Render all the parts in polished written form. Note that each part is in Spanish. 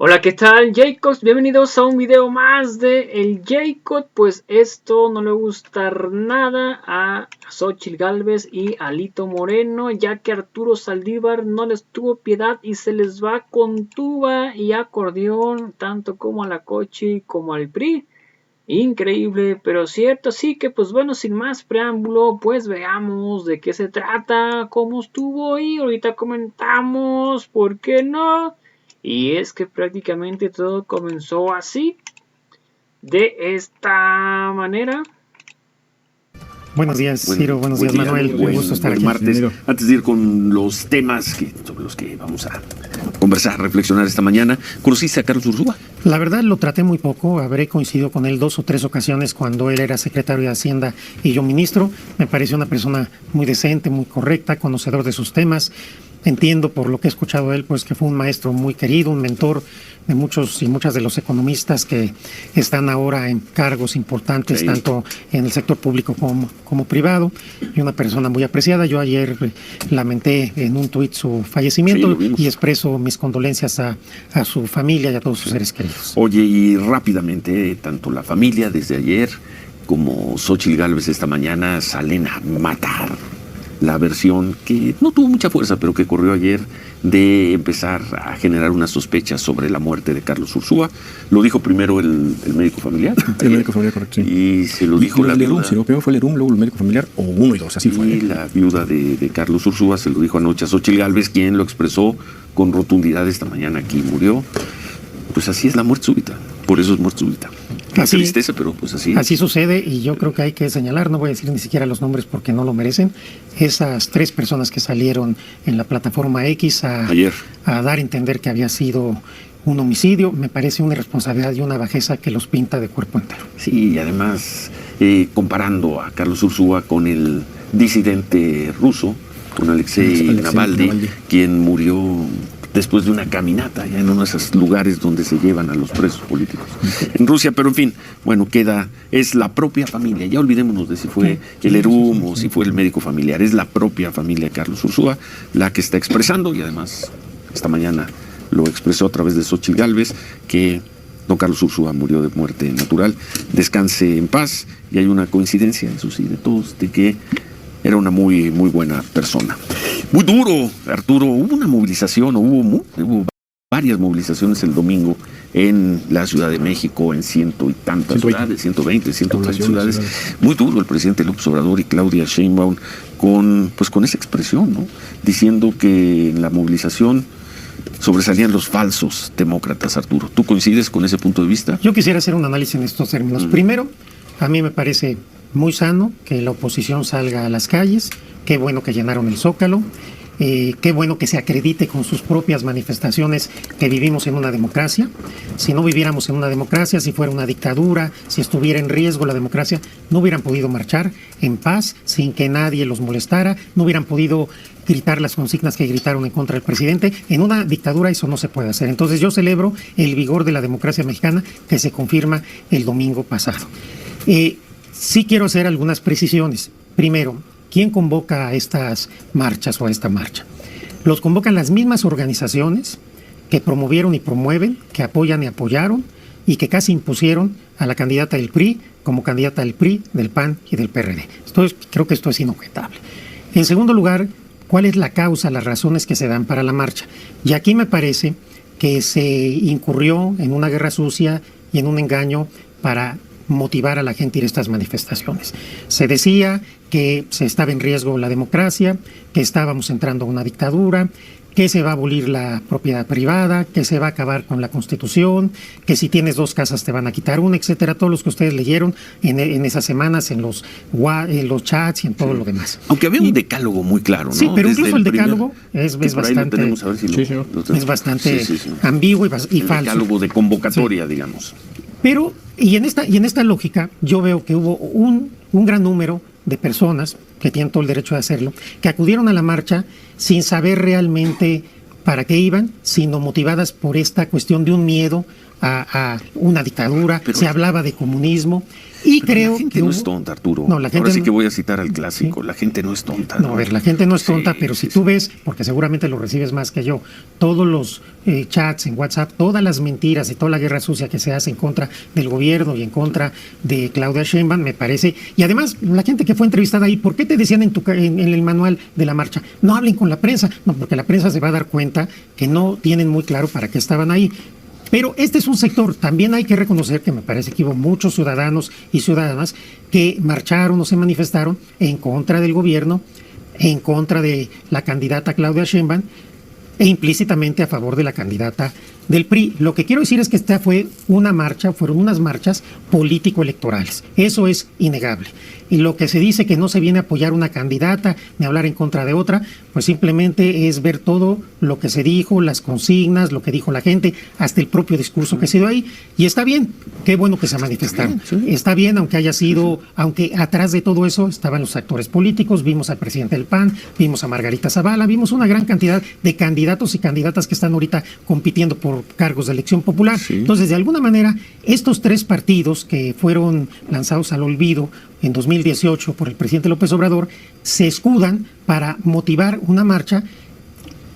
Hola, ¿qué tal, Jacobs? Bienvenidos a un video más de el Jacob. Pues esto no le gusta nada a Xóchitl Gálvez y a Alito Moreno, ya que Arturo Saldívar no les tuvo piedad y se les va con tuba y acordeón, tanto como a la Cochi como al PRI. Increíble, pero cierto. Así que pues bueno, sin más preámbulo, pues veamos de qué se trata, cómo estuvo y ahorita comentamos, ¿por qué no? Y es que prácticamente todo comenzó así, de esta manera. Buenos días, Ciro. Buenos días, Manuel. Un gusto estar aquí. Martes. Antes de ir con los temas sobre los que vamos a conversar, reflexionar esta mañana, ¿conociste a Carlos Ursúa? La verdad lo traté muy poco. Habré coincidido con él 2 o 3 ocasiones cuando él era secretario de Hacienda y yo ministro. Me pareció una persona muy decente, muy correcta, conocedor de sus temas. Entiendo por lo que he escuchado de él, pues que fue un maestro muy querido, un mentor de muchos y muchas de los economistas que están ahora en cargos importantes, sí, tanto en el sector público como privado, y una persona muy apreciada. Yo ayer lamenté en un tuit su fallecimiento, sí, y expreso mis condolencias a su familia y a todos sus seres queridos. Oye, y rápidamente, tanto la familia desde ayer como Xóchitl Gálvez esta mañana salen a matar la versión que no tuvo mucha fuerza, pero que corrió ayer, de empezar a generar unas sospechas sobre la muerte de Carlos Ursúa. Lo dijo primero el médico familiar. El médico familiar, correcto. Sí. Y se lo dijo la viuda. Si no, primero fue el ERUM, luego el médico familiar, o uno y dos, así fue. Y la viuda de Carlos Ursúa se lo dijo anoche a Xóchitl Gálvez, quien lo expresó con rotundidad esta mañana aquí. Murió. Pues así es la muerte súbita. Por eso es muerte súbita. Así, tristeza, pero pues así. Así sucede, y yo creo que hay que señalar, no voy a decir ni siquiera los nombres porque no lo merecen, esas 3 personas que salieron en la plataforma X a dar a entender que había sido un homicidio. Me parece una irresponsabilidad y una bajeza que los pinta de cuerpo entero. Sí, y además comparando a Carlos Ursúa con el disidente ruso, con Alexei Navalny, quien murió después de una caminata ya en uno de esos lugares donde se llevan a los presos políticos en Rusia. Pero en fin, bueno, es la propia familia, ya olvidémonos de si fue el ERUM o si fue el médico familiar, es la propia familia de Carlos Ursúa la que está expresando, y además esta mañana lo expresó a través de Xóchitl Gálvez, que don Carlos Ursúa murió de muerte natural. Descanse en paz, y hay una coincidencia, eso sí, de todos, de que era una muy, muy buena persona. Muy duro, Arturo. Hubo una movilización, hubo varias movilizaciones el domingo en la Ciudad de México, en ciento y tantas ciudades, 120, 130 ciudades. Muy duro el presidente López Obrador y Claudia Sheinbaum con esa expresión, ¿no? Diciendo que en la movilización sobresalían los falsos demócratas, Arturo. ¿Tú coincides con ese punto de vista? Yo quisiera hacer un análisis en estos términos. Primero, a mí me parece muy sano que la oposición salga a las calles. Qué bueno que llenaron el Zócalo. Qué bueno que se acredite con sus propias manifestaciones que vivimos en una democracia. Si no viviéramos en una democracia, si fuera una dictadura, si estuviera en riesgo la democracia, no hubieran podido marchar en paz, sin que nadie los molestara, no hubieran podido gritar las consignas que gritaron en contra del presidente. En una dictadura eso no se puede hacer. Entonces yo celebro el vigor de la democracia mexicana que se confirma el domingo pasado. Sí quiero hacer algunas precisiones. Primero, ¿quién convoca a estas marchas o a esta marcha? Los convocan las mismas organizaciones que promovieron y promueven, que apoyan y apoyaron, y que casi impusieron a la candidata del PRI como candidata del PRI, del PAN y del PRD. Creo que esto es inobjetable. En segundo lugar, ¿cuál es la causa, las razones que se dan para la marcha? Y aquí me parece que se incurrió en una guerra sucia y en un engaño para motivar a la gente a ir a estas manifestaciones. Se decía que se estaba en riesgo la democracia, que estábamos entrando a una dictadura, que se va a abolir la propiedad privada, que se va a acabar con la Constitución, que si tienes 2 casas te van a quitar una, etcétera. Todos los que ustedes leyeron en esas semanas, en los chats y en todo lo demás. Aunque había un decálogo muy claro, ¿no? Sí, pero incluso el decálogo es bastante, es bastante ambiguo y falso. El decálogo de convocatoria, digamos. Pero, y en esta lógica, yo veo que hubo un gran número de personas, que tienen todo el derecho de hacerlo, que acudieron a la marcha sin saber realmente para qué iban, sino motivadas por esta cuestión de un miedo a una dictadura. Se hablaba de comunismo. Y Pero creo la gente que no es tonta, Arturo. No, la gente Ahora sí no- que voy a citar al clásico. Sí. La gente no es tonta. No, a ver, la gente no es tonta, Sí, pero si sí, tú sí. ves, porque seguramente lo recibes más que yo, todos los chats en WhatsApp, todas las mentiras y toda la guerra sucia que se hace en contra del gobierno y en contra de Claudia Sheinbaum, me parece. Y además, la gente que fue entrevistada ahí, ¿por qué te decían en el manual de la marcha? No hablen con la prensa. No, porque la prensa se va a dar cuenta que no tienen muy claro para qué estaban ahí. Pero este es un sector, también hay que reconocer que me parece que hubo muchos ciudadanos y ciudadanas que marcharon o se manifestaron en contra del gobierno, en contra de la candidata Claudia Sheinbaum e implícitamente a favor de la candidata del PRI. Lo que quiero decir es que esta fue una marcha, fueron unas marchas político-electorales. Eso es innegable. Y lo que se dice que no se viene a apoyar una candidata ni hablar en contra de otra, pues simplemente es ver todo lo que se dijo, las consignas, lo que dijo la gente, hasta el propio discurso que se dio ahí. Y está bien, qué bueno que se manifestaron. Está bien, aunque haya sido, aunque atrás de todo eso estaban los actores políticos, vimos al presidente del PAN, vimos a Margarita Zavala, vimos una gran cantidad de candidatos y candidatas que están ahorita compitiendo por cargos de elección popular. Sí. Entonces, de alguna manera, estos tres partidos que fueron lanzados al olvido en 2018 por el presidente López Obrador, se escudan para motivar una marcha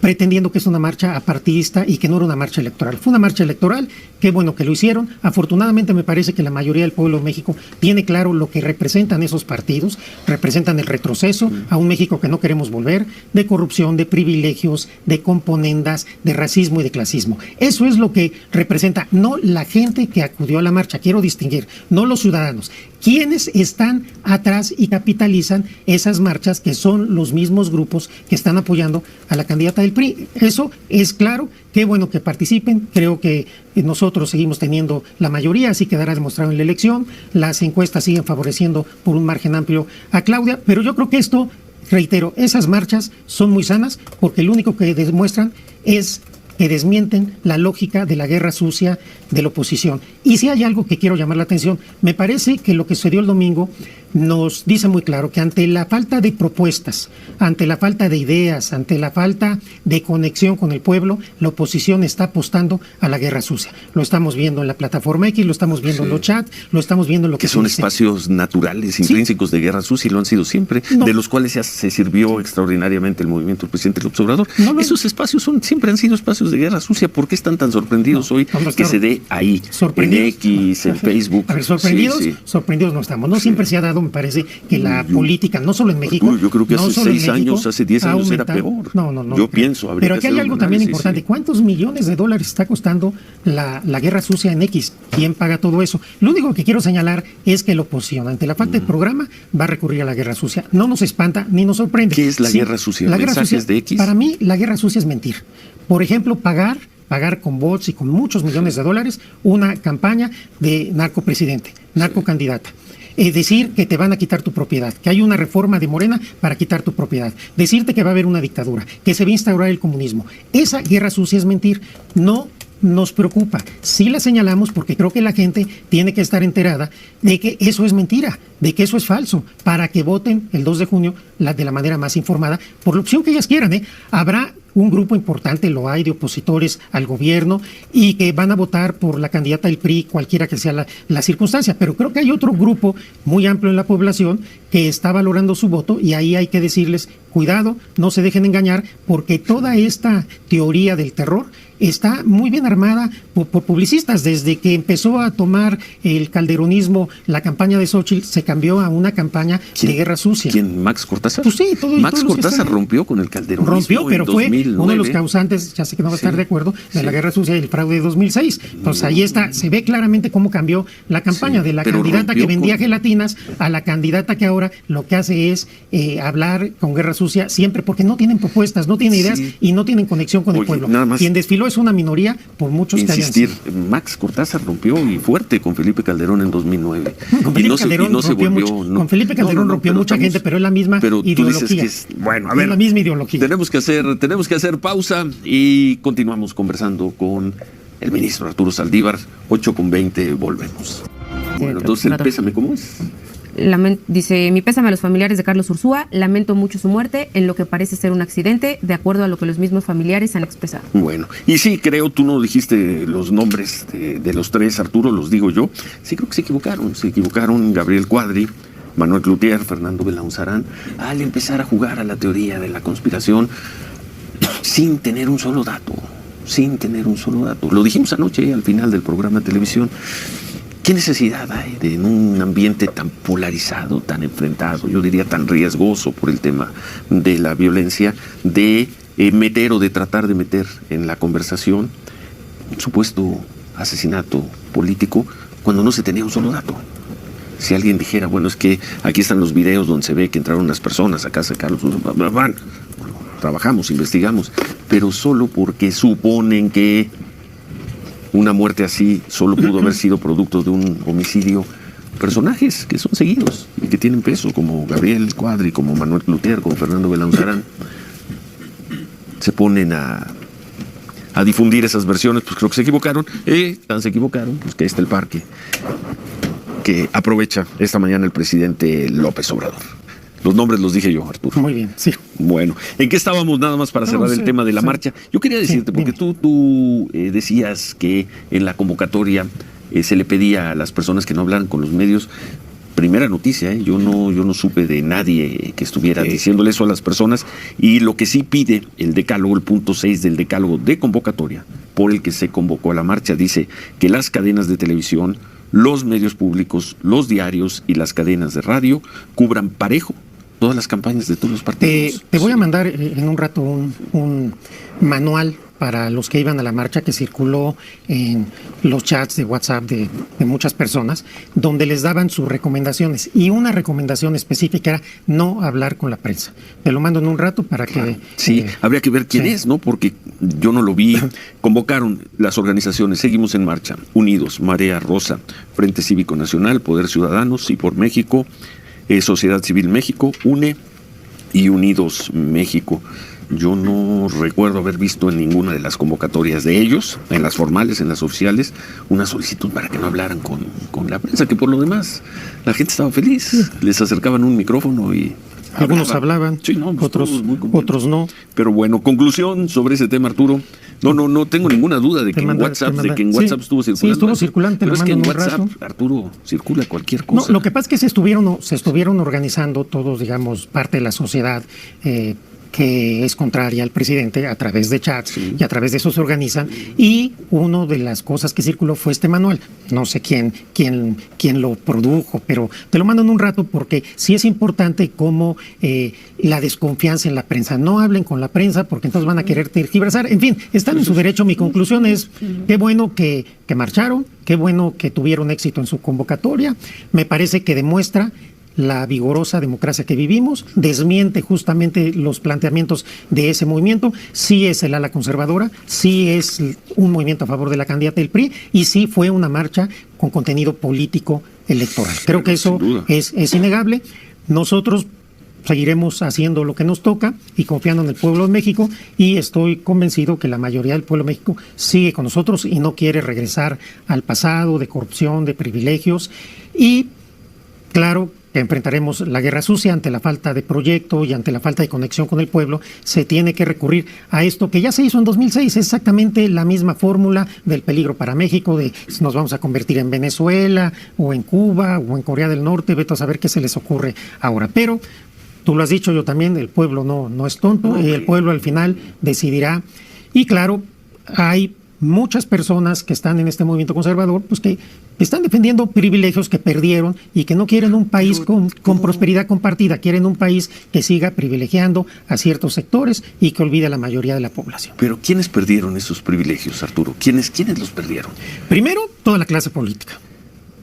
pretendiendo que es una marcha apartidista y que no era una marcha electoral. Fue una marcha electoral, qué bueno que lo hicieron. Afortunadamente me parece que la mayoría del pueblo de México tiene claro lo que representan esos partidos, representan el retroceso a un México que no queremos volver, de corrupción, de privilegios, de componendas, de racismo y de clasismo. Eso es lo que representa, no la gente que acudió a la marcha, quiero distinguir, no los ciudadanos. ¿Quiénes están atrás y capitalizan esas marchas que son los mismos grupos que están apoyando a la candidata del PRI? Eso es claro, qué bueno que participen, creo que nosotros seguimos teniendo la mayoría, así quedará demostrado en la elección, las encuestas siguen favoreciendo por un margen amplio a Claudia, pero yo creo que esto, reitero, esas marchas son muy sanas porque lo único que demuestran es que desmienten la lógica de la guerra sucia de la oposición. Y si hay algo que quiero llamar la atención, me parece que lo que sucedió el domingo nos dice muy claro que ante la falta de propuestas, ante la falta de ideas, ante la falta de conexión con el pueblo, la oposición está apostando a la guerra sucia. Lo estamos viendo en la plataforma X, lo estamos viendo en los chats, lo estamos viendo en lo que son se dice. espacios naturales, intrínsecos de guerra sucia y lo han sido siempre, No. de los cuales ya se sirvió extraordinariamente el movimiento del presidente López Obrador. No. Esos espacios siempre han sido espacios de guerra sucia. ¿Por qué están tan sorprendidos hoy Vamos, que claro. se dé ahí, en Sorprendidos. X, en Facebook? A ver, sorprendidos, Sí, sí. sorprendidos no estamos. No siempre se ha dado, me parece, que la política, no solo en México. Arturo, yo creo que no hace solo en 6 México, años, hace 10 ha años era aumentado. peor. No. Yo pienso, habría pero que aquí hay hacer algo un también análisis, importante. sí. ¿Cuántos millones de dólares está costando la guerra sucia en X? ¿Quién paga todo eso? Lo único que quiero señalar es que la oposición, ante la falta de programa, va a recurrir a la guerra sucia. No nos espanta ni nos sorprende. ¿Qué es la guerra sucia? La guerra ¿Mensajes sucia, de X? Para mí, la guerra sucia es mentir. Por ejemplo, pagar con bots y con muchos millones de dólares una campaña de narcopresidente, narcocandidata. Decir que te van a quitar tu propiedad, que hay una reforma de Morena para quitar tu propiedad, decirte que va a haber una dictadura, que se va a instaurar el comunismo. Esa guerra sucia es mentir. No nos preocupa. Sí la señalamos porque creo que la gente tiene que estar enterada de que eso es mentira, de que eso es falso, para que voten el 2 de junio de la manera más informada por la opción que ellas quieran. Habrá un grupo importante, lo hay, de opositores al gobierno y que van a votar por la candidata del PRI, cualquiera que sea la circunstancia, pero creo que hay otro grupo muy amplio en la población que está valorando su voto y ahí hay que decirles, cuidado, no se dejen engañar, porque toda esta teoría del terror está muy bien armada por publicistas. Desde que empezó a tomar el calderonismo la campaña de Xóchitl, se cambió a una campaña de guerra sucia. ¿Quién? ¿Max Cortázar? Pues sí, Max todos los que Cortázar están- rompió con el calderonismo Rompió, pero en fue 2009. uno de los causantes, ya sé que no va a estar Sí. de acuerdo, de Sí. la guerra sucia y el fraude de 2006. Entonces ahí está, se ve claramente cómo cambió la campaña Sí, de la pero candidata que rompió vendía con- gelatinas a la candidata que ahora lo que hace es hablar con guerra sucia siempre, porque no tienen propuestas, no tienen ideas Sí. y no tienen conexión con el Oye, pueblo. nada más- Quien desfiló es una minoría, por muchos que hayan Insistir, sido. Max Cortázar rompió y fuerte con Felipe Calderón en 2009. Con Y Felipe no se Calderón volvió. rompió con Felipe Calderón rompió pero mucha gente, pero es la misma pero tú ideología. dices que es, bueno, a Es ver, la misma ideología. tenemos que hacer pausa y continuamos conversando con el ministro Arturo Saldívar. 8:20, volvemos. Bueno, entonces el claro. pésame, ¿cómo es? Dice, mi pésame a los familiares de Carlos Ursúa, lamento mucho su muerte en lo que parece ser un accidente, de acuerdo a lo que los mismos familiares han expresado. Bueno, y sí, creo, tú no dijiste los nombres de los tres, Arturo, los digo yo. Sí, creo que se equivocaron Gabriel Cuadri, Manuel Cloutier, Fernando Belaunzarán, al empezar a jugar a la teoría de la conspiración sin tener un solo dato. Lo dijimos anoche al final del programa de televisión. ¿Qué necesidad hay de, en un ambiente tan polarizado, tan enfrentado, yo diría tan riesgoso por el tema de la violencia, de meter o de tratar de meter en la conversación un supuesto asesinato político cuando no se tenía un solo dato? Si alguien dijera, bueno, es que aquí están los videos donde se ve que entraron unas personas a casa de Carlos, bueno, trabajamos, investigamos, pero solo porque suponen que una muerte así solo pudo haber sido producto de un homicidio. Personajes que son seguidos y que tienen peso, como Gabriel Cuadri, como Manuel Cloutier, como Fernando Belaunzarán, se ponen a difundir esas versiones. Pues creo que se equivocaron. Se equivocaron, pues que ahí está el parque que aprovecha esta mañana el presidente López Obrador. Los nombres los dije yo, Arturo. Muy bien, sí. Bueno, ¿en qué estábamos nada más para cerrar el tema de la marcha? Yo quería decirte, porque tú decías que en la convocatoria se le pedía a las personas que no hablaran con los medios. Primera noticia, yo no supe de nadie que estuviera diciéndole eso a las personas, y lo que sí pide el decálogo, el punto 6 del decálogo de convocatoria por el que se convocó a la marcha, dice que las cadenas de televisión, los medios públicos, los diarios y las cadenas de radio cubran parejo todas las campañas de todos los partidos. Te voy a mandar en un rato un manual para los que iban a la marcha que circuló en los chats de WhatsApp de muchas personas, donde les daban sus recomendaciones. Y una recomendación específica era no hablar con la prensa. Te lo mando en un rato para que... Sí, habría que ver quién es, ¿no? Porque yo no lo vi. Convocaron las organizaciones Seguimos en Marcha, Unidos, Marea Rosa, Frente Cívico Nacional, Poder Ciudadanos, Sí por México, Sociedad Civil México, UNE y Unidos México. Yo no recuerdo haber visto en ninguna de las convocatorias de ellos, en las formales, en las oficiales, una solicitud para que no hablaran con la prensa, que por lo demás la gente estaba feliz. Les acercaban un micrófono y... Algunos hablaban, sí, no, pues otros no. Pero bueno, conclusión sobre ese tema, Arturo. No tengo ninguna duda de que en WhatsApp estuvo circulando. Sí, estuvo circulando, pero es que en WhatsApp, Arturo, circula cualquier cosa. No, lo que pasa es que se estuvieron organizando todos, digamos, parte de la sociedad que es contraria al presidente a través de chats, y a través de eso se organizan, y una de las cosas que circuló fue este manual. No sé quién lo produjo, pero te lo mando en un rato porque sí es importante como la desconfianza en la prensa. No hablen con la prensa porque entonces van a querer tergiversar. En fin, están en su derecho. Mi conclusión es, qué bueno que marcharon, qué bueno que tuvieron éxito en su convocatoria. Me parece que demuestra la vigorosa democracia que vivimos, desmiente justamente los planteamientos de ese movimiento. Sí es el ala conservadora, sí es un movimiento a favor de la candidata del PRI, y sí fue una marcha con contenido político electoral. Creo que eso es innegable. Nosotros seguiremos haciendo lo que nos toca y confiando en el pueblo de México, y estoy convencido que la mayoría del pueblo de México sigue con nosotros y no quiere regresar al pasado de corrupción, de privilegios. Y claro que enfrentaremos la guerra sucia ante la falta de proyecto y ante la falta de conexión con el pueblo. Se tiene que recurrir a esto que ya se hizo en 2006, es exactamente la misma fórmula del peligro para México, de si nos vamos a convertir en Venezuela o en Cuba o en Corea del Norte, vete a saber qué se les ocurre ahora. Pero tú lo has dicho, yo también, el pueblo no es tonto, y el pueblo al final decidirá. Y claro, hay muchas personas que están en este movimiento conservador, pues que están defendiendo privilegios que perdieron y que no quieren un país con prosperidad compartida, quieren un país que siga privilegiando a ciertos sectores y que olvide a la mayoría de la población. Pero ¿quiénes perdieron esos privilegios, Arturo? ¿Quiénes los perdieron? Primero, toda la clase política.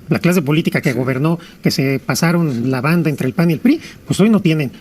La clase política que gobernó, que se pasaron la banda entre el PAN y el PRI, pues hoy no tienen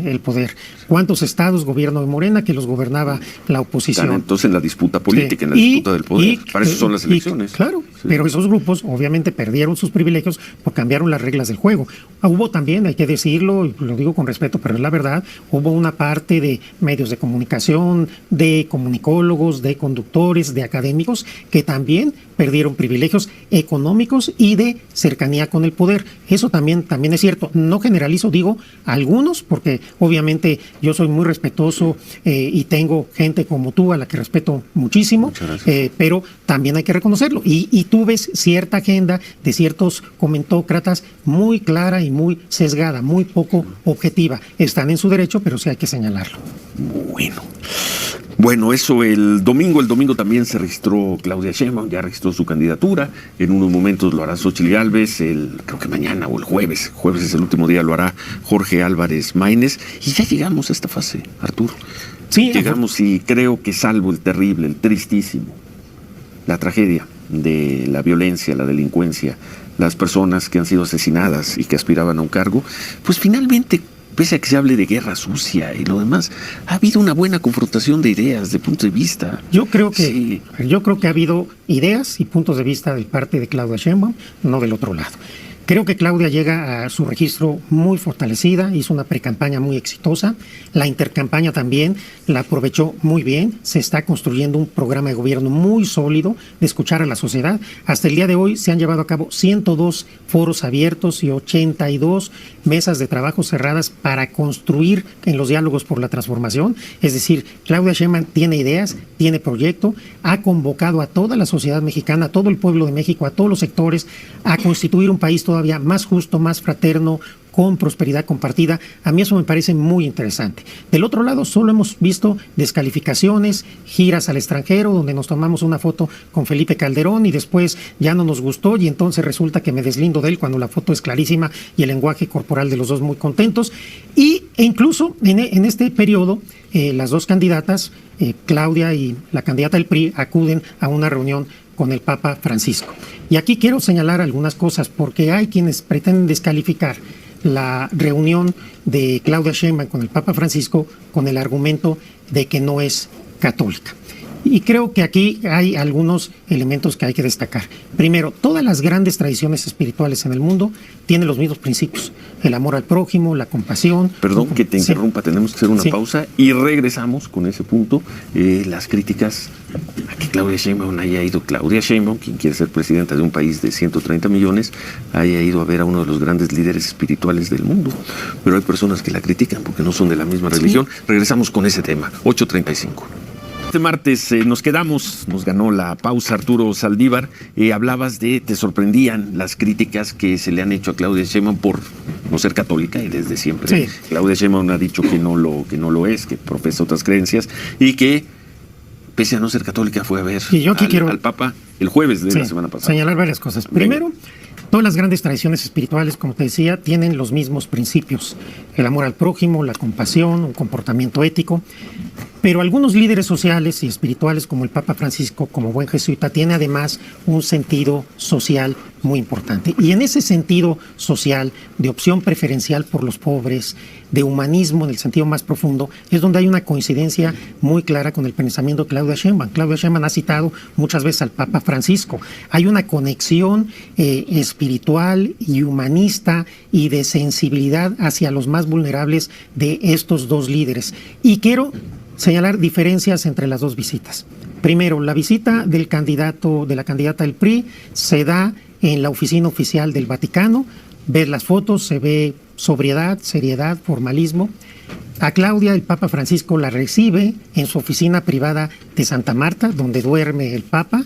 el poder. ¿Cuántos estados gobierno de Morena que los gobernaba la oposición? Están entonces en la disputa política, en la disputa del poder. Para eso son las elecciones. Claro. pero esos grupos obviamente perdieron sus privilegios porque cambiaron las reglas del juego. Hubo también, hay que decirlo, lo digo con respeto, pero es la verdad, hubo una parte de medios de comunicación, de comunicólogos, de conductores, de académicos, que también perdieron privilegios económicos y de cercanía con el poder. Eso también es cierto. No generalizo, digo algunos, porque obviamente yo soy muy respetuoso y tengo gente como tú a la que respeto muchísimo, pero también hay que reconocerlo. Y tú ves cierta agenda de ciertos comentócratas muy clara y muy sesgada, muy poco objetiva. Están en su derecho, pero sí hay que señalarlo. Bueno, eso el domingo también se registró Claudia Sheinbaum, ya registró su candidatura, en unos momentos lo hará Xóchitl Gálvez, creo que mañana o el jueves es el último día, lo hará Jorge Álvarez Maínez, y ya llegamos a esta fase, Arturo. Sí, llegamos y creo que salvo el terrible, el tristísimo, la tragedia de la violencia, la delincuencia, las personas que han sido asesinadas y que aspiraban a un cargo, pues finalmente, pese a que se hable de guerra sucia y lo demás, ha habido una buena confrontación de ideas, de puntos de vista. Yo creo que ha habido ideas y puntos de vista de parte de Claudia Sheinbaum, no del otro lado. Creo que Claudia llega a su registro muy fortalecida, hizo una precampaña muy exitosa, la intercampaña también la aprovechó muy bien, se está construyendo un programa de gobierno muy sólido de escuchar a la sociedad. Hasta el día de hoy se han llevado a cabo 102 foros abiertos y 82 mesas de trabajo cerradas para construir en los diálogos por la transformación. Es decir, Claudia Sheinbaum tiene ideas, tiene proyecto, ha convocado a toda la sociedad mexicana, a todo el pueblo de México, a todos los sectores, a constituir un país todavía más justo, más fraterno, con prosperidad compartida. A mí eso me parece muy interesante. Del otro lado, solo hemos visto descalificaciones, giras al extranjero, donde nos tomamos una foto con Felipe Calderón y después ya no nos gustó y entonces resulta que me deslindo de él cuando la foto es clarísima y el lenguaje corporal de los dos muy contentos. E incluso en este periodo, las dos candidatas, Claudia y la candidata del PRI, acuden a una reunión con el Papa Francisco. Y aquí quiero señalar algunas cosas, porque hay quienes pretenden descalificar la reunión de Claudia Sheinbaum con el Papa Francisco con el argumento de que no es católica. Y creo que aquí hay algunos elementos que hay que destacar. Primero, todas las grandes tradiciones espirituales en el mundo tienen los mismos principios: el amor al prójimo, la compasión. Perdón que te interrumpa, tenemos que hacer una pausa y regresamos con ese punto. Las críticas a que Claudia Sheinbaum haya ido, Claudia Sheinbaum, quien quiere ser presidenta de un país de 130 millones, haya ido a ver a uno de los grandes líderes espirituales del mundo. Pero hay personas que la critican porque no son de la misma religión. Regresamos con ese tema, 8:35. Este martes nos ganó la pausa Arturo Saldívar. Hablabas te sorprendían las críticas que se le han hecho a Claudia Sheinbaum por no ser católica, y desde siempre. Sí. Claudia Sheinbaum ha dicho que no lo es, que profesa otras creencias y que, pese a no ser católica, fue a ver al Papa el jueves de la semana pasada. Señalar varias cosas. Primero, todas las grandes tradiciones espirituales, como te decía, tienen los mismos principios: el amor al prójimo, la compasión, un comportamiento ético. Pero algunos líderes sociales y espirituales, como el Papa Francisco, como buen jesuita, tiene además un sentido social muy importante. Y en ese sentido social, de opción preferencial por los pobres, de humanismo en el sentido más profundo, es donde hay una coincidencia muy clara con el pensamiento de Claudia Sheinbaum. Claudia Sheinbaum ha citado muchas veces al Papa Francisco. Hay una conexión espiritual y humanista y de sensibilidad hacia los más vulnerables de estos dos líderes. Y quiero señalar diferencias entre las dos visitas. Primero, la visita de la candidata del PRI se da en la oficina oficial del Vaticano. Ves las fotos, se ve sobriedad, seriedad, formalismo. A Claudia, el Papa Francisco la recibe en su oficina privada de Santa Marta, donde duerme el Papa.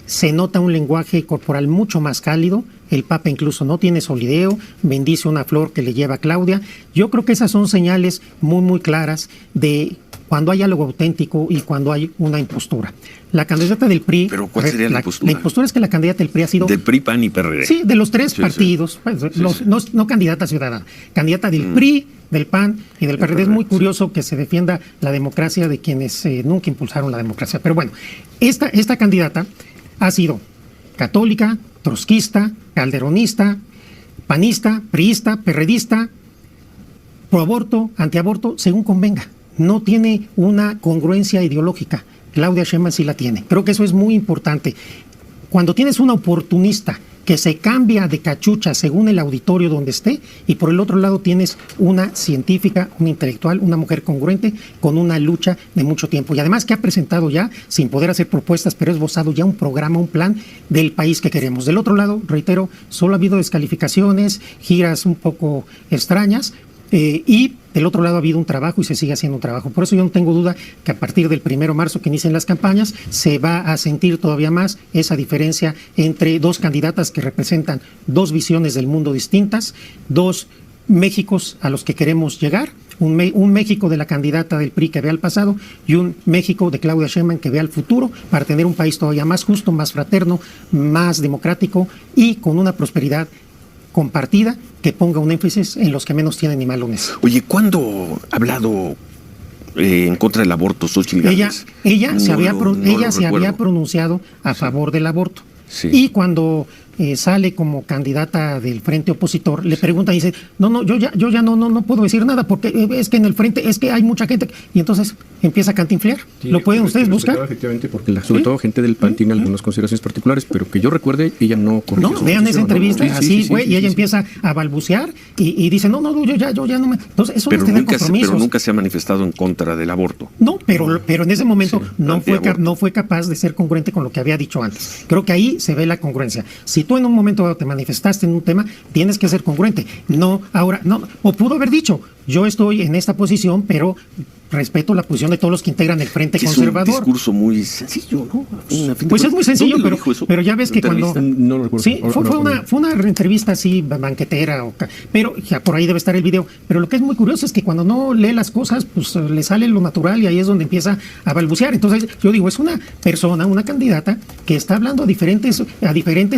Se nota un lenguaje corporal mucho más cálido. El Papa incluso no tiene solideo, bendice una flor que le lleva a Claudia. Yo creo que esas son señales muy, muy claras de cuando hay algo auténtico y cuando hay una impostura. La candidata del PRI... ¿Pero cuál sería la impostura? La impostura es que la candidata del PRI ha sido... Del PRI, PAN y PRD. Sí, de los tres partidos. Pues, no candidata ciudadana. Candidata del PRI, del PAN y del PRD. Es muy curioso que se defienda la democracia de quienes nunca impulsaron la democracia. Pero bueno, esta candidata ha sido católica, trotskista, calderonista, panista, priista, perredista, proaborto, antiaborto, según convenga. No tiene una congruencia ideológica. Claudia Sheinbaum sí la tiene. Creo que eso es muy importante. cuando tienes una oportunista que se cambia de cachucha según el auditorio donde esté, y por el otro lado tienes una científica, una intelectual, una mujer congruente con una lucha de mucho tiempo, y además que ha presentado ya, sin poder hacer propuestas, pero ha esbozado ya un programa, un plan del país que queremos. Del otro lado, reitero, solo ha habido descalificaciones, giras un poco extrañas, y del otro lado ha habido un trabajo y se sigue haciendo un trabajo. Por eso yo no tengo duda que a partir del 1 de marzo que inicien las campañas se va a sentir todavía más esa diferencia entre dos candidatas que representan dos visiones del mundo distintas, dos Méxicos a los que queremos llegar, un México de la candidata del PRI que ve al pasado y un México de Claudia Sheinbaum que ve al futuro, para tener un país todavía más justo, más fraterno, más democrático y con una prosperidad compartida que ponga un énfasis en los que menos tienen ni más lo necesitan. Oye, ¿cuándo ha hablado en contra del aborto Xóchitl Gálvez? Ella se había pronunciado a favor del aborto. Sí. Y cuando sale como candidata del frente opositor, le pregunta y dice, yo ya no puedo decir nada porque es que en el frente es que hay mucha gente, y entonces empieza a cantinflear. Sí, ¿lo pueden ustedes buscar? Efectivamente, porque sobre todo gente del PAN tiene algunas consideraciones particulares, pero que yo recuerde, ella no corrigió. No, vean esa entrevista, así, güey, y ella empieza a balbucear y dice, yo ya no me... Entonces, eso pero no es tener compromisos. Pero nunca se ha manifestado en contra del aborto. No, pero en ese momento no fue capaz de ser congruente con lo que había dicho antes. Creo que ahí se ve la congruencia. Si tú en un momento dado te manifestaste en un tema, tienes que ser congruente. No, ahora, no, o pudo haber dicho, yo estoy en esta posición, pero respeto la posición de todos los que integran el Frente Conservador. Es un discurso muy sencillo, ¿no? Pues es muy sencillo, pero ya ves que cuando... No lo recuerdo. Sí, fue una entrevista así, banquetera, pero ya por ahí debe estar el video. Pero lo que es muy curioso es que cuando no lee las cosas, pues le sale lo natural y ahí es donde empieza a balbucear. Entonces, yo digo, es una persona, una candidata que está hablando a diferentes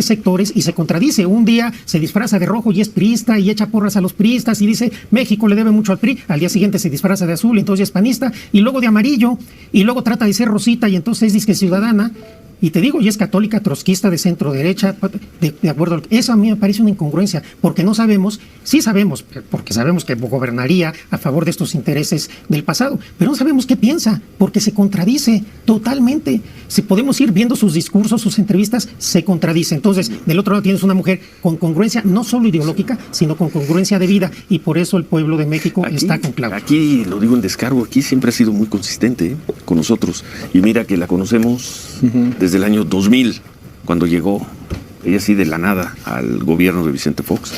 sectores y se contradice. Un día se disfraza de rojo y es priista y echa porras a los priistas y dice, México le debe mucho al PRI. Al día siguiente se disfraza de azul y entonces es panista, y luego de amarillo, y luego trata de ser rosita y entonces dice que es ciudadana, y te digo, y es católica, trotskista, de centro derecha, de acuerdo a lo que... Eso a mí me parece una incongruencia, porque no sabemos, sí sabemos, porque sabemos que gobernaría a favor de estos intereses del pasado, pero no sabemos qué piensa, porque se contradice totalmente. Si podemos ir viendo sus discursos, sus entrevistas, se contradice. Entonces, del otro lado tienes una mujer con congruencia, no solo ideológica, sino con congruencia de vida, y por eso el pueblo de México está con Claudia. Aquí, lo digo en descargo, aquí siempre ha sido muy consistente con nosotros, y mira que la conocemos desde el año 2000, cuando llegó ella sí de la nada al gobierno de Vicente Fox.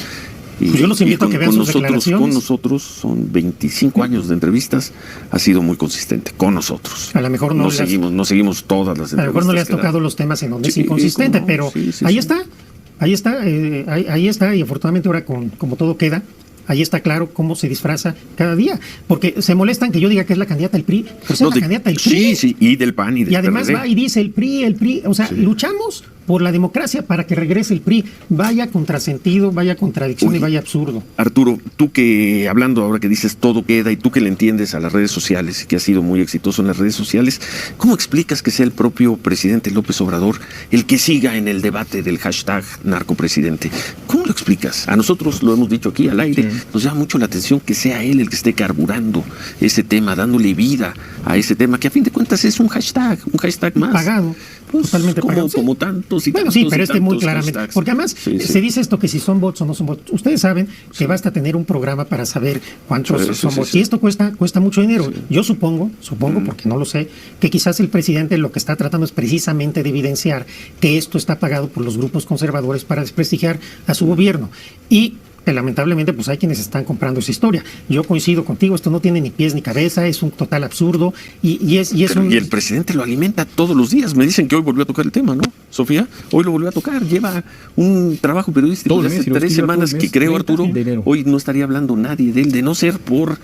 Y pues yo los invito a que vean sus declaraciones. Con nosotros son 25 años de entrevistas, ha sido muy consistente con nosotros. A lo mejor no seguimos todas las entrevistas. A lo mejor no le has tocado los temas en donde es inconsistente, pero ahí está, y afortunadamente ahora como todo queda, ahí está claro cómo se disfraza cada día, porque se molestan que yo diga que es la candidata del PRI, pues es la candidata del PRI. Sí, y del PAN y del PRD. Y además va y dice el PRI, o sea, luchamos por la democracia para que regrese el PRI. Vaya contrasentido, vaya contradicción y vaya absurdo. Arturo, tú que, hablando ahora que dices todo queda y tú que le entiendes a las redes sociales y que has sido muy exitoso en las redes sociales, ¿cómo explicas que sea el propio presidente López Obrador el que siga en el debate del hashtag narcopresidente? ¿Cómo lo explicas? A nosotros lo hemos dicho aquí al aire, nos llama mucho la atención que sea él el que esté carburando ese tema, dándole vida a ese tema, que a fin de cuentas es un hashtag más. Pagado. Pues, totalmente pagado. Como tantos y bueno, tantos. Sí, pero muy claramente. Hashtags. Porque además se dice esto que si son bots o no son bots. Ustedes saben que basta tener un programa para saber cuántos son bots. Y esto cuesta mucho dinero. Yo supongo, porque no lo sé, que quizás el presidente lo que está tratando es precisamente de evidenciar que esto está pagado por los grupos conservadores para desprestigiar a su gobierno. Y que lamentablemente pues hay quienes están comprando esa historia. Yo coincido contigo, esto no tiene ni pies ni cabeza, es un total absurdo y el presidente lo alimenta todos los días. Me dicen que hoy volvió a tocar el tema, ¿no, Sofía? Hoy lo volvió a tocar, lleva un trabajo periodístico de hace 3 semanas que creo, Arturo, hoy no estaría hablando nadie de él, de no ser por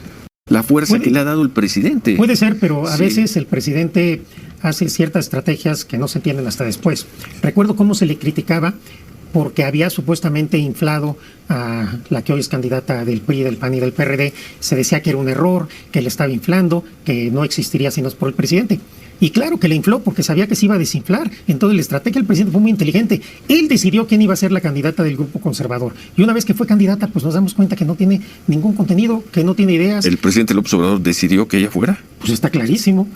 la fuerza que le ha dado el presidente. Puede ser, pero a veces el presidente hace ciertas estrategias que no se entienden hasta después. Recuerdo cómo se le criticaba porque había supuestamente inflado a la que hoy es candidata del PRI, del PAN y del PRD. Se decía que era un error, que le estaba inflando, que no existiría si no es por el presidente. Y claro que le infló porque sabía que se iba a desinflar. Entonces la estrategia del presidente fue muy inteligente. Él decidió quién iba a ser la candidata del grupo conservador. Y una vez que fue candidata, pues nos damos cuenta que no tiene ningún contenido, que no tiene ideas. ¿El presidente López Obrador decidió que ella fuera? Pues está clarísimo.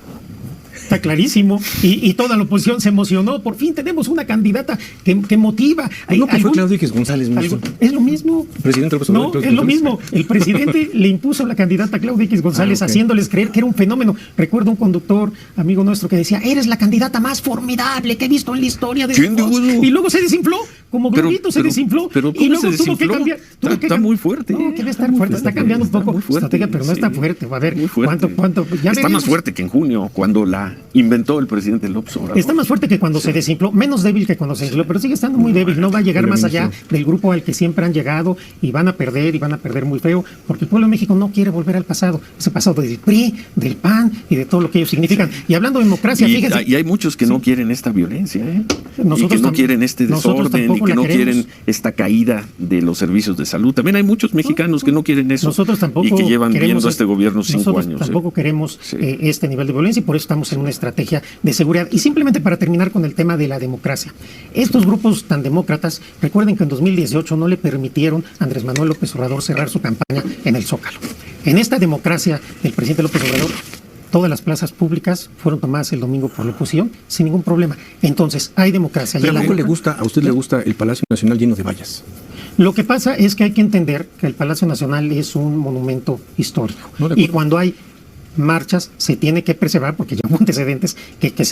Está clarísimo. Y toda la oposición se emocionó. Por fin tenemos una candidata que motiva. No, que fue Claudio X González, ministro. Es lo mismo. Presidente López No, Obrador, es lo mismo. El presidente le impuso la candidata Claudia X González, haciéndoles creer que era un fenómeno. Recuerdo un conductor, amigo nuestro, que decía, eres la candidata más formidable que he visto en la historia de Fox. Y luego se desinfló, como globito se desinfló. Pero y luego tuvo que cambiar. Está muy fuerte. No, que debe estar fuerte. Está cambiando un poco su estrategia, pero no está fuerte. A ver, ¿cuánto? Ya está más fuerte que en junio, cuando la inventó el presidente López Obrador. Está más fuerte que cuando se desinfló, menos débil que cuando se desinfló, pero sigue estando muy débil. No va a llegar más allá del grupo al que siempre han llegado y van a perder muy feo, porque el pueblo de México no quiere volver al pasado, ese pasado del PRI, del PAN y de todo lo que ellos significan. Y hablando de democracia, fíjense. Y hay muchos que no quieren esta violencia, y que no quieren este desorden, y que no quieren esta caída de los servicios de salud. También hay muchos mexicanos que no quieren eso. Nosotros tampoco y que llevan viendo a este gobierno 5 años. Tampoco queremos este nivel de violencia y por eso estamos en una estrategia de seguridad. Y simplemente para terminar con el tema de la democracia. Estos grupos tan demócratas, recuerden que en 2018 no le permitieron a Andrés Manuel López Obrador cerrar su campaña en el Zócalo. En esta democracia del presidente López Obrador, todas las plazas públicas fueron tomadas el domingo por la oposición sin ningún problema. Entonces, hay democracia. Pero a usted le gusta el Palacio Nacional lleno de vallas. Lo que pasa es que hay que entender que el Palacio Nacional es un monumento histórico. Y cuando hay marchas se tiene que preservar porque ya hubo antecedentes que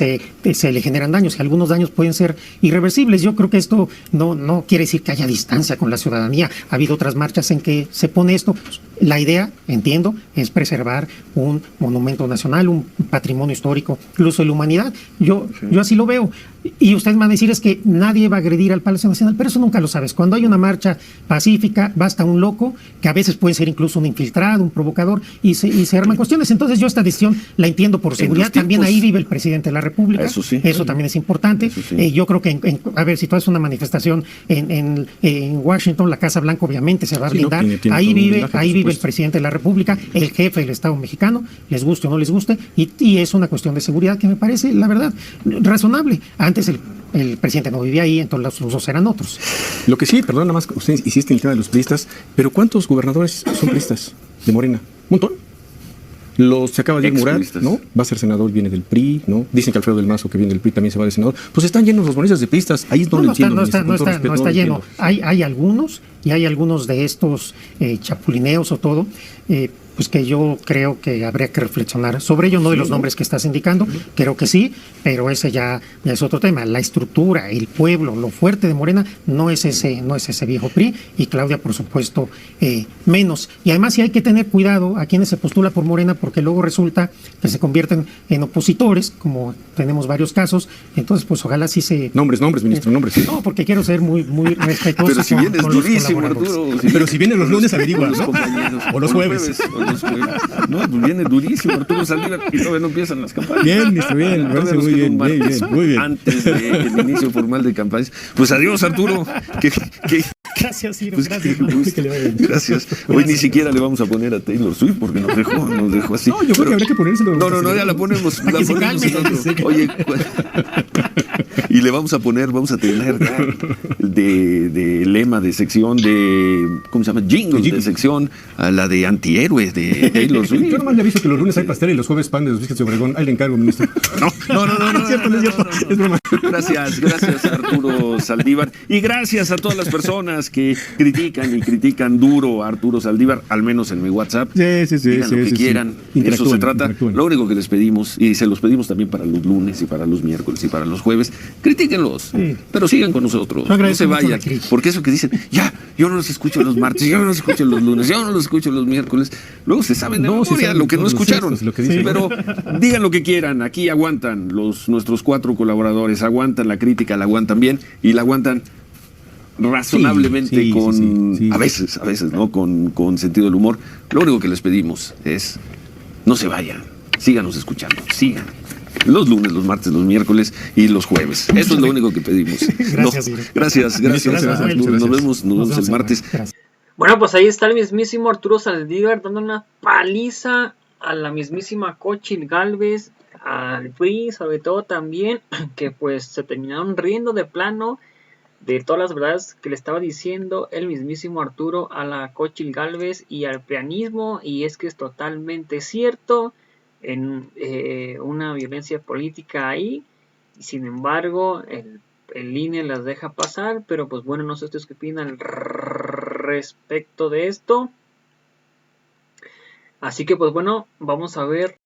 se le generan daños y algunos daños pueden ser irreversibles. Yo creo que esto no quiere decir que haya distancia con la ciudadanía. Ha habido otras marchas en que se pone esto. La idea, entiendo, es preservar un monumento nacional, un patrimonio histórico, incluso de la humanidad. Yo así lo veo. Y ustedes van a decir es que nadie va a agredir al Palacio Nacional, pero eso nunca lo sabes. Cuando hay una marcha pacífica, basta un loco, que a veces puede ser incluso un infiltrado, un provocador, y se arman cuestiones. Entonces yo esta decisión la entiendo por seguridad. También ahí vive el presidente de la República. Eso también es importante. Yo creo que, a ver, si tú haces una manifestación en Washington, la Casa Blanca obviamente se va a blindar. Ahí vive el presidente de la República, el jefe del Estado mexicano, les guste o no les guste, y es una cuestión de seguridad que me parece, la verdad, razonable. Antes el presidente no vivía ahí, entonces los usos eran otros. Lo que sí, perdón, nada más, usted insiste en el tema de los priistas, pero ¿cuántos gobernadores son priistas de Morena? ¿Un montón? Se acaba de ir Murat, ¿no? Va a ser senador, viene del PRI, ¿no? Dicen que Alfredo del Mazo, que viene del PRI, también se va de senador. Pues están llenos los morenistas de priistas. Ahí es donde entiendo. No está lleno. Hay algunos, y hay algunos de estos chapulineos o todo, pues que yo creo que habría que reflexionar sobre ello, no de los nombres que estás indicando, creo que sí, pero ese ya es otro tema. La estructura, el pueblo, lo fuerte de Morena no es ese viejo PRI, y Claudia, por supuesto, menos. Y además sí hay que tener cuidado a quienes se postula por Morena, porque luego resulta que se convierten en opositores, como tenemos varios casos. Entonces, pues ojalá sí se... Nombres, ministro, nombres. No, porque quiero ser muy respetuoso. Pero si vienes durísimo, Arturo. Pero si vienen los lunes, averigua, ¿no? O los jueves. No, pues viene durísimo Arturo Saldívar y todavía no empiezan las campañas. Bien, ministro, bien, muy bien. Antes del inicio formal de campañas. Pues adiós, Arturo. Gracias, Ciro. Gracias. Hoy ni siquiera le vamos a poner a Taylor Swift porque nos dejó así. No, yo creo que habrá que ponérselo. No, ya la ponemos. Oye, y le vamos a tener de lema de sección de, ¿cómo se llama? Jingles de sección a la de antihéroes de Taylor Swift. Yo nomás le aviso que los lunes hay pastel y los jueves pan de los Vizcachas de Obregón. Ahí le encargo, ministro. No, es cierto. Es broma. Gracias Arturo Saldívar. Y gracias a todas las personas que critican duro a Arturo Saldívar, al menos en mi WhatsApp. Digan lo que quieran. Eso se trata. Lo único que les pedimos, y se los pedimos también para los lunes y para los miércoles y para los jueves, critíquenlos, pero sigan con nosotros. No se vayan. Porque eso que dicen, yo no los escucho los martes, yo no los escucho los lunes, yo no los escucho los miércoles. Luego se saben de memoria lo que no escucharon. Pero digan lo que quieran. Aquí aguantan nuestros 4 colaboradores, aguantan la crítica, la aguantan bien y la aguantan razonablemente a veces, ¿no? Con sentido del humor. Lo único que les pedimos es no se vayan, síganos escuchando, sigan. Los lunes, los martes, los miércoles y los jueves. Eso es lo único que pedimos. Gracias. Nos vemos el martes. Bueno, pues ahí está el mismísimo Arturo Saldívar dando una paliza a la mismísima Xochitl Gálvez, al PRI, sobre todo también, que pues se terminaron riendo de plano de todas las verdades que le estaba diciendo el mismísimo Arturo a la Xochitl Gálvez y al prianismo, y es que es totalmente cierto. en una violencia política ahí, y sin embargo el INE las deja pasar. Pero pues bueno, no sé ustedes qué opinan al respecto de esto. Así que pues bueno, vamos a ver